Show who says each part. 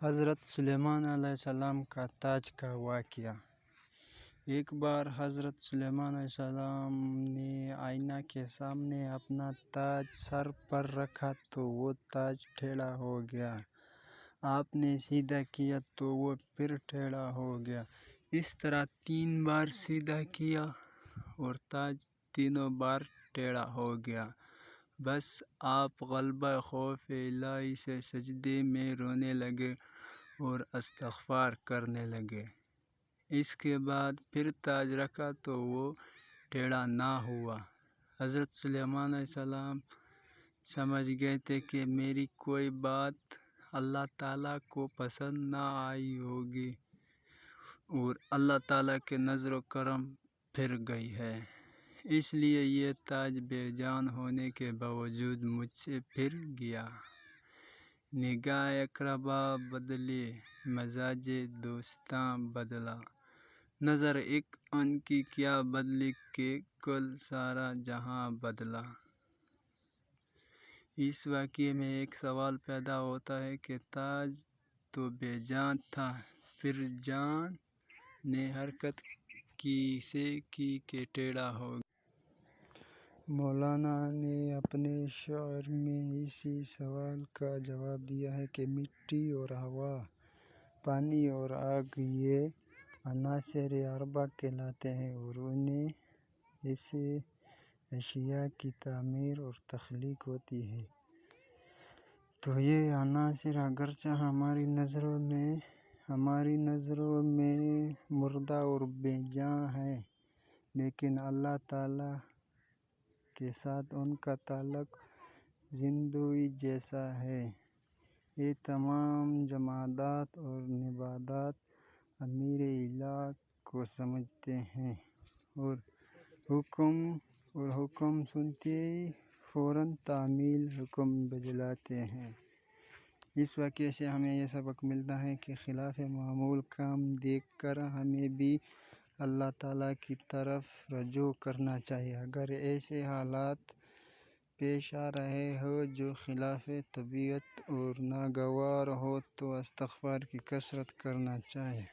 Speaker 1: حضرت سلیمان علیہ السلام کا تاج کا واقعہ۔ ایک بار حضرت سلیمان علیہ السلام نے آئینہ کے سامنے اپنا تاج سر پر رکھا تو وہ تاج ٹیڑھا ہو گیا۔ آپ نے سیدھا کیا تو وہ پھر ٹیڑھا ہو گیا۔ اس طرح 3 بار سیدھا کیا اور تاج تینوں بار ٹیڑھا ہو گیا۔ بس آپ غلبہ خوف الہی سے سجدے میں رونے لگے اور استغفار کرنے لگے۔ اس کے بعد پھر تاج رکھا تو وہ ٹیڑھا نہ ہوا۔ حضرت سلیمان علیہ السلام سمجھ گئے تھے کہ میری کوئی بات اللہ تعالیٰ کو پسند نہ آئی ہوگی اور اللہ تعالیٰ کے نظر و کرم پھر گئی ہے، اس لیے یہ تاج بے جان ہونے کے باوجود مجھ سے پھر گیا۔ نگاہ اقربا بدلی، مزاج دوستاں بدلا، نظر ایک ان کی کیا بدلی کہ کل سارا جہاں بدلا۔ اس واقعے میں ایک سوال پیدا ہوتا ہے کہ تاج تو بے جان تھا، پھر جان نے حرکت کیسے کی کہ ٹیڑھا ہو گیا؟ مولانا نے اپنے شعر میں اسی سوال کا جواب دیا ہے کہ مٹی اور ہوا، پانی اور آگ یہ عناصر اربعہ کہلاتے ہیں اور انہیں سے اشیاء کی تعمیر اور تخلیق ہوتی ہے۔ تو یہ عناصر اگرچہ ہماری نظروں میں مردہ اور بے جان ہیں، لیکن اللہ تعالیٰ کے ساتھ ان کا تعلق زندوی جیسا ہے۔ یہ تمام جمادات اور نباتات امر الہی کو سمجھتے ہیں اور حکم سنتے ہی فوراً تعمیل حکم بجلاتے ہیں۔ اس واقعے سے ہمیں یہ سبق ملتا ہے کہ خلاف معمول کام دیکھ کر ہمیں بھی اللہ تعالیٰ کی طرف رجوع کرنا چاہیے۔ اگر ایسے حالات پیش آ رہے ہوں جو خلاف طبیعت اور ناگوار ہوں تو استغفار کی کثرت کرنا چاہیے۔